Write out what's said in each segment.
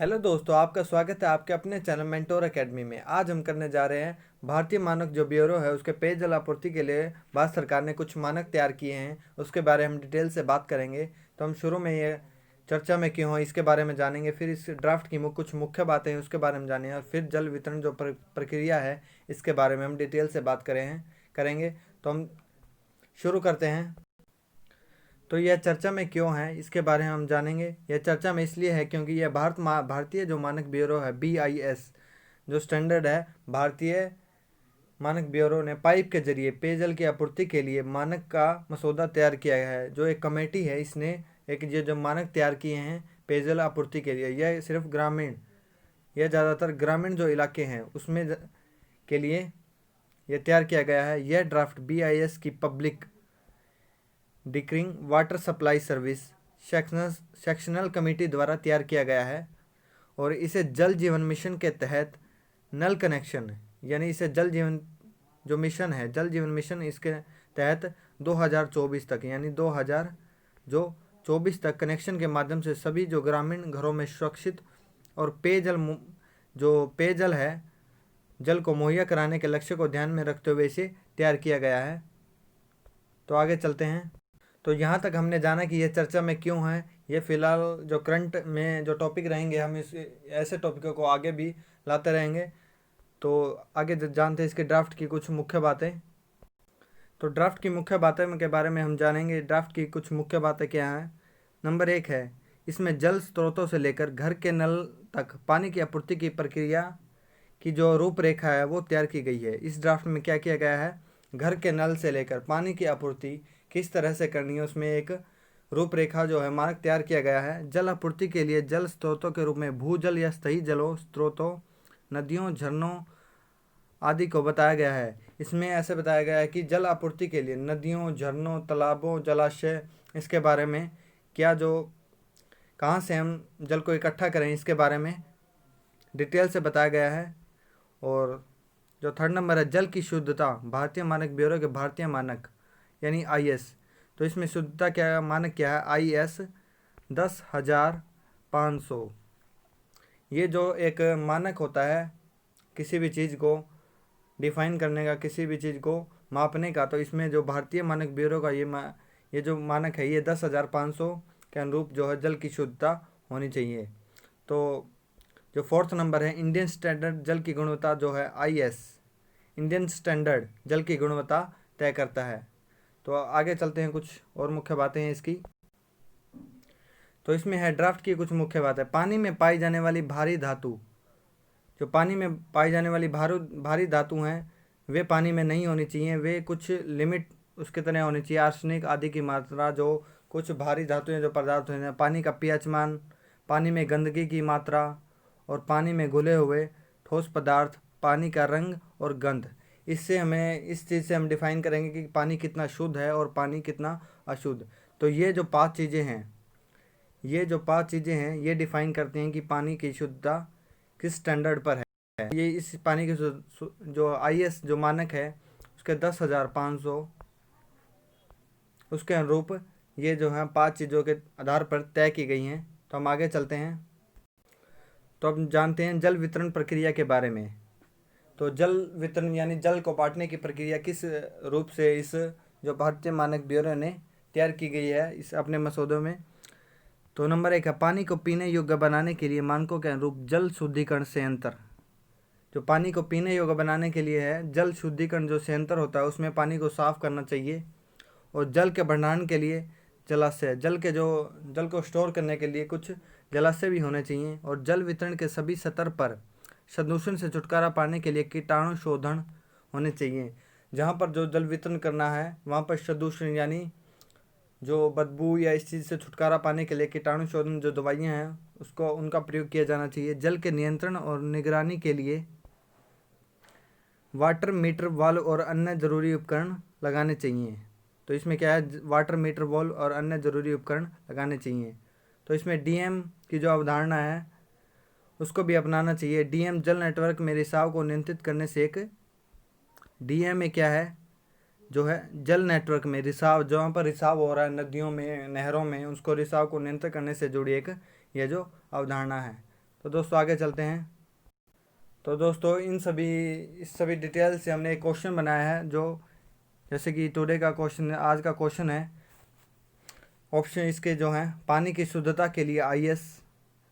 Hello दोस्तों, आपका स्वागत है आपके अपने चैनल मेंटोर एकेडमी में। आज हम करने जा रहे हैं भारतीय मानक जो ब्यूरो है उसके पेयजल आपूर्ति के लिए भारत सरकार ने कुछ मानक तैयार किए हैं, उसके बारे में हम डिटेल से बात करेंगे। तो हम शुरू में ये चर्चा में क्यों हो इसके बारे में जानेंगे, फिर इस ड्राफ्ट की कुछ मुख्य बातें हैं उसके बारे में जानेंगे, और फिर जल वितरण जो प्रक्रिया है इसके बारे में हम डिटेल से बात करेंगे। तो हम शुरू करते हैं। तो यह चर्चा में क्यों है इसके बारे में हम जानेंगे। यह चर्चा में इसलिए है क्योंकि यह भारतीय जो मानक ब्यूरो है BIS जो स्टैंडर्ड है, भारतीय मानक ब्यूरो ने पाइप के जरिए पेयजल की आपूर्ति के लिए मानक का मसौदा तैयार किया है। जो एक कमेटी है इसने एक ये जो मानक तैयार किए हैं पेयजल आपूर्ति के लिए, यह सिर्फ ग्रामीण, यह ज़्यादातर ग्रामीण जो इलाके हैं उसमें के लिए यह तैयार किया गया है। यह ड्राफ्ट BIS की public drinking water supply service sectional committee द्वारा तैयार किया गया है, और इसे जल जीवन मिशन के तहत नल कनेक्शन, यानी इसे जल जीवन जो मिशन है, जल जीवन मिशन, इसके तहत 2024 तक, यानी 2024 तक कनेक्शन के माध्यम से सभी जो ग्रामीण घरों में सुरक्षित और पेयजल है, जल को मुहैया कराने के लक्ष्य को ध्यान में रखते हुए इसे तैयार किया गया है। तो आगे चलते हैं। तो यहाँ तक हमने जाना कि यह चर्चा में क्यों है। ये फिलहाल जो करंट में जो टॉपिक रहेंगे, हम इस ऐसे टॉपिकों को आगे भी लाते रहेंगे। तो आगे जानते हैं इसके ड्राफ्ट की कुछ मुख्य बातें। तो ड्राफ्ट की मुख्य बातें के बारे में हम जानेंगे। ड्राफ्ट की कुछ मुख्य बातें क्या हैं। नंबर 1 है, इसमें जल स्रोतों से लेकर घर के नल तक पानी की आपूर्ति की प्रक्रिया की जो रूपरेखा है वो तैयार की गई है। इस ड्राफ्ट में क्या किया गया है, घर के नल से लेकर पानी की आपूर्ति किस तरह से करनी है उसमें एक रूपरेखा जो है मानक तैयार किया गया है। जल आपूर्ति के लिए जल स्रोतों के रूप में भूजल या स्थायी जलों स्रोतों, नदियों, झरनों आदि को बताया गया है। इसमें ऐसे बताया गया है कि जल आपूर्ति के लिए नदियों, झरनों, तालाबों, जलाशय, इसके बारे में क्या जो कहाँ से हम जल को इकट्ठा करें इसके बारे में डिटेल से बताया गया है। और जो थर्ड नंबर है, जल की शुद्धता, भारतीय मानक ब्यूरो के भारतीय मानक यानी IS। तो इसमें शुद्धता क्या मानक क्या है, IS 10,500। ये जो एक मानक होता है किसी भी चीज़ को डिफाइन करने का, किसी भी चीज़ को मापने का, तो इसमें जो भारतीय मानक ब्यूरो का ये जो मानक है ये 10,500 के अनुरूप जो है जल की शुद्धता होनी चाहिए। तो जो फोर्थ नंबर है, इंडियन स्टैंडर्ड जल की गुणवत्ता जो है IS, इंडियन स्टैंडर्ड जल की गुणवत्ता तय करता है। तो आगे चलते हैं, कुछ और मुख्य बातें हैं इसकी। तो इसमें है ड्राफ्ट की कुछ मुख्य बातें। पानी में पाई जाने वाली भारी धातु, जो पानी में पाई जाने वाली भारी धातु हैं वे पानी में नहीं होनी चाहिए। वे कुछ लिमिट उसके तरह होनी चाहिए। आर्सेनिक आदि की मात्रा, जो कुछ भारी धातुएं जो पदार्थ हैं, पानी का pH मान, पानी में गंदगी की मात्रा, और पानी में घुले हुए ठोस पदार्थ, पानी का रंग और गंध, इससे हमें इस चीज़ से हम डिफाइन करेंगे कि पानी कितना शुद्ध है और पानी कितना अशुद्ध। तो ये जो 5 चीज़ें हैं, ये डिफाइन करते हैं कि पानी की शुद्धता किस स्टैंडर्ड पर है। ये इस पानी की जो IS जो मानक है उसके 10,500 उसके अनुरूप ये जो है 5 चीज़ों के आधार पर तय की गई हैं। तो हम आगे चलते हैं। तो अब जानते हैं जल वितरण प्रक्रिया के बारे में। तो जल वितरण यानी जल को बांटने की प्रक्रिया किस रूप से इस जो भारतीय मानक ब्यूरो ने तैयार की गई है इस अपने मसौदों में। तो नंबर 1 है, पानी को पीने योग्य बनाने के लिए मानकों के अनुरूप जल शुद्धिकरण संयंत्र। जो पानी को पीने योग्य बनाने के लिए है, जल शुद्धिकरण जो संयंत्र होता है उसमें पानी को साफ करना चाहिए। और जल के भंडारण के लिए जलाशय, जल को स्टोर करने के लिए कुछ जलाशय भी होने चाहिए। और जल वितरण के सभी स्तर पर प्रदूषण से छुटकारा पाने के लिए कीटाणु शोधन होने चाहिए। जहाँ पर जो जल वितरण करना है वहाँ पर प्रदूषण यानी जो बदबू या इस चीज़ से छुटकारा पाने के लिए कीटाणु शोधन जो दवाइयाँ हैं उसको उनका प्रयोग किया जाना चाहिए। जल के नियंत्रण और निगरानी के लिए वाटर मीटर वाल्व और अन्य ज़रूरी उपकरण लगाने चाहिए। तो इसमें क्या है, वाटर मीटर वाल्व और अन्य ज़रूरी उपकरण लगाने चाहिए। तो इसमें DM की जो अवधारणा है उसको भी अपनाना चाहिए। DM जल नेटवर्क में रिसाव को नियंत्रित करने से एक DM में क्या है, जो है जल नेटवर्क में रिसाव, जहाँ पर रिसाव हो रहा है नदियों में, नहरों में, उसको रिसाव को नियंत्रित करने से जुड़ी एक ये जो अवधारणा है। तो दोस्तों आगे चलते हैं। तो दोस्तों इस सभी डिटेल से हमने एक क्वेश्चन बनाया है, जो जैसे कि टुडे का क्वेश्चन है, आज का क्वेश्चन है। ऑप्शन इसके जो हैं, पानी की शुद्धता के लिए IS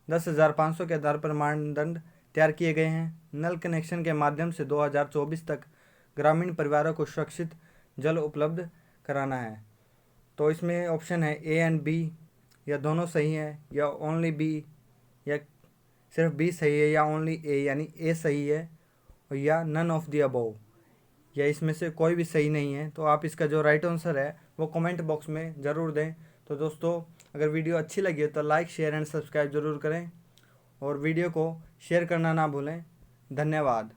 10,500 के आधार पर मानदंड तैयार किए गए हैं। नल कनेक्शन के माध्यम से 2024 तक ग्रामीण परिवारों को सुरक्षित जल उपलब्ध कराना है। तो इसमें ऑप्शन है A एंड B, या दोनों सही है, या ओनली B, या सिर्फ B सही है, या ओनली A यानी A सही है, और या नन ऑफ द अबव, या इसमें से कोई भी सही नहीं है। तो आप इसका जो राइट आंसर है वो कमेंट बॉक्स में ज़रूर दें। तो दोस्तों अगर वीडियो अच्छी लगी है तो लाइक शेयर एंड सब्सक्राइब ज़रूर करें, और वीडियो को शेयर करना ना भूलें। धन्यवाद।